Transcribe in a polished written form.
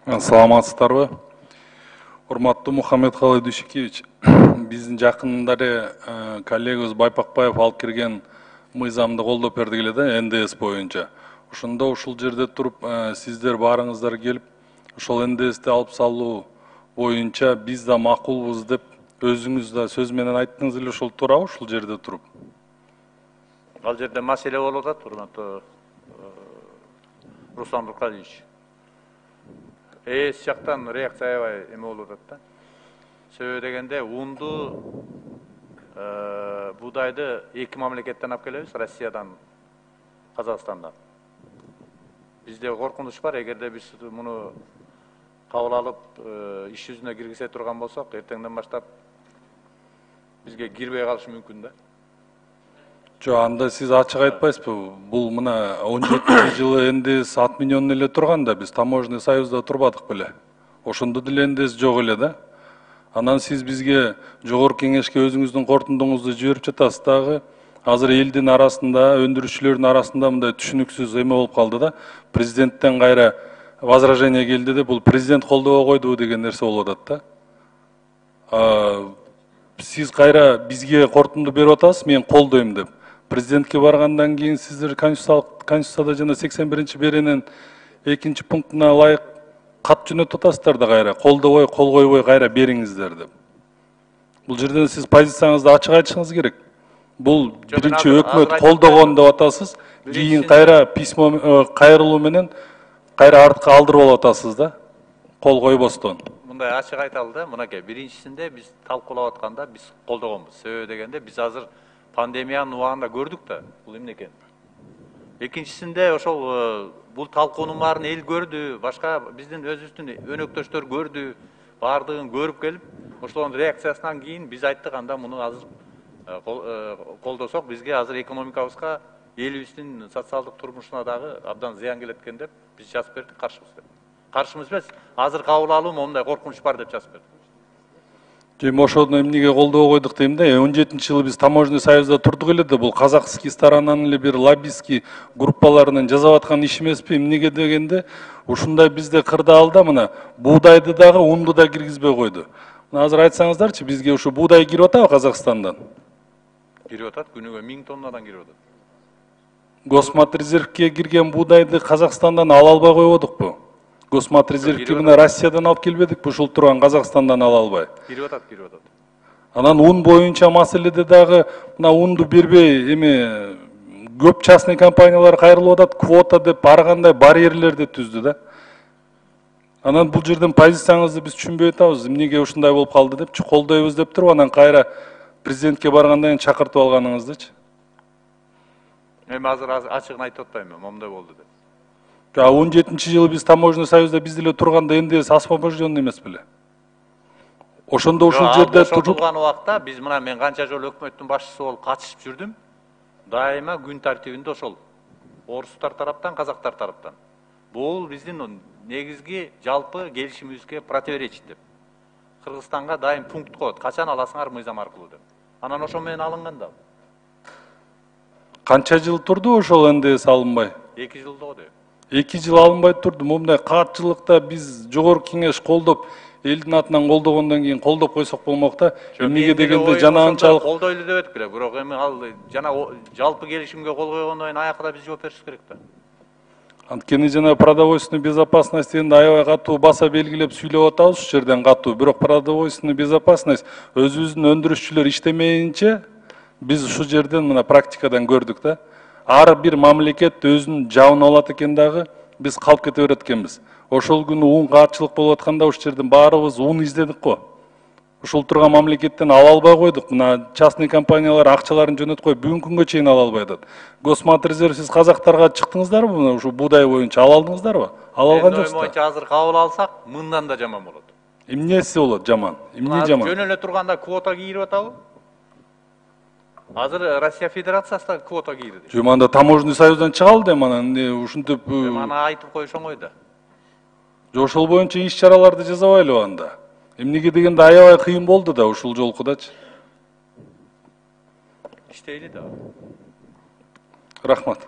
Саламатсыздарбы? Урматтуу Мухаммедкалый Дүйшикевич, биздин жакында эле коллегабыз Байпакбаев алып кирген мыйзамды колдоп берди эле да, НДС боюнча. Ошондо ушул жерде туруп сиздер баарыңыздар келип, ошол НДСти алып салуу боюнча биз да макулбуз деп өзүңүз да сөз менен айттыңыз эле, ошол туурабы ушул жерде туруп? Ал жерде маселе болуп атат, урматтуу Руслан Нуркалиевич. ЭС жактан реакция аябай эме болуп атат да. Себеби дегенде унду, буудайды эки мамлекеттен алып келебиз, Россиядан, Казакстандан. Бизде коркунуч бар, эгерде биз муну кабыл алып иш жүзүнө киргизе турган болсок, эртеңден баштап бизге кирбей калышы мүмкүн да. Жо, анда сиз ачык айтпайсызбы? Бул мына 17-жылы НДС отменен эле турган да, биз таможенный союзда турбадык беле. Ошондо деле НДС жок эле да. Анан сиз бизге жогорку кеңешке өзүңүздүн корутундуңузду жиберип жатасыз дагы. Азыр элдин арасында, өндүрүүчүлөрдүн арасында мындай түшүнүксүз эме болуп калды да. Президенттен кайра возражение келди де, бул президент колдобой койду деген нерсе болуп атат да. Сиз кайра бизге корутунду берип атасыз, мен колдойм деп. Президентке баргандан кийин сиздер Конституцияда жана 81-беренин 2-пунктуна ылайык кат жөнөтүп атасыздар да кайра, колдобой, кол койбой кайра бериңиздер деп. Бул жерден сиз позицияңызды ачык айтышыңыз керек. Бул биринчи өкмөт колдогон деп атасыз, кийин кайра письмо кайрылуу менен кайра артка алдырып алып атасыз да, кол койбостон. Мындай ачык айталы да, мынакей, биринчисинде биз талкуулап атканда биз колдогонбуз. Себеби дегенде биз азыр пандемиянын убагында көрдүк да, бул эмне экен. Экинчисинде ошол бул талкуунун баарын эл көрдү, башка биздин өзүбүздүн өнөктөштөр көрдү, баардыгын көрүп келип, ошолордун реакциясынан кийин биз айттык, анда муну азыр колдосок бизге азыр экономикабызга, элибиздин социалдык турмушуна дагы абдан зыян келет экен деп биз жазып бердик, каршыбыз деп. Каршымыз эмес, азыр кабыл алуу момундай коркунуч бар деп жазып бердик. Эми ошону эмнеге колдобой койдук дейм да, 17-жылы биз таможенный союзда турдук эле да, бул казакский сторонанын эле бир лоббистский группаларынын жасап аткан иши эмеспи? Эмнеге дегенде, ушундай бизде кырдаалда мына буудайды дагы, унду да киргизбей койду. Мына азыр айтсаңыздарчы, бизге ушу буудай кирип атабы Казакстандан? Кирип атат, күнүгө 1000 тоннадан кирип атат. Госматрезервке кирген буудайды Казакстандан ала албай койбодукпу? Госматрезервке мына Россиядан алып келбедикпи, ушул турган Казакстандан ала албай? Кирип атат, кирип атат. Анан ун боюнча маселеде дагы мына унду бербей эме көп частный компаниялар кайрылып атат, квота деп ар кандай барьерлерди түздү да. Анан бул жерден позицияңызды биз түшүнбөй атабыз, эмнеге ушундай болуп калды деп, колдойбуз деп туруп, анан кайра президентке баргандан кийин чакыртып алганыңыздычы? Эми азыр ачыгын айтып атпайм, момундай болду деп. 17-жылы биз таможенный союзда биз деле турганда НДС освобожденный эмес беле? Ошондо ушул жерде турган убакта биз мына мен канча жолу өкмөттүн башчысы болуп катышып жүрдүм. Дайыма күн тартибинде ошол орустар тараптан, казактар тараптан. Бул биздин негизги жалпы келишимибизге противоречит деп. Кыргызстанга дайым пункт коет, качан аласыңар мыйзам аркылуу деп. Анан ошо менен алынган да. Канча жыл турду ошол НДС алынбай? 2 жыл болду. 2 жыл алынбай турду. Момундай катчылыкта биз жогорку кеңеш колдоп, элдин атынан колдогондон кийин колдоп койсок болмок да. Эмнеге дегенде жана анчалык колдойлу деп эдик эле, бирок эми ал жана жалпы келишимге кол койгондон кийин аякта биз жооп беришибиз керек да. Анткени жана продовольственный безопасность дегенде аябай катуу баса белгилеп сүйлөп атабыз ушул жерден катуу. Бирок продовольственный безопасность өзүбүздүн өндүрүшчүлөр иштемейинче биз ушул жерден мына практикадан көрдүк да. Ар бир мамлекет өзүнүн жабын алат экен дагы, биз калып кете берет экенбиз. Ошол күнү ун каатчылык болуп атканда ушул жерден баарыбыз ун издедик го. Ушул турган мамлекеттен ала албай койдук. Мына частный компаниялар акчаларын жөнөтүп коюп, бүгүнкү күнгө чейин ала албай атат. Госматрезерв сиз казактарга чыктыңыздарбы мына ушул буудай боюнча ала алдыңыздарбы? Ала алган жоксуздар. Эми азыр кабыл алсак, мындан да жаман болот. Эмнеси болот жаман? Эмне жаман? Жөн эле турганда квота кирип атабы? Азыр Россия Федерациясында квота кирди. Жөн анда таможенный союздан чыгалы деп анан ушинтип Мана айтып коюшуң ой да. Ошол боюнча иш-чараларды жасабайлыбы анда? Эмнеге дегенде аябай кыйын болду да ушул жолкудачы. İşteyli de. Rahmat.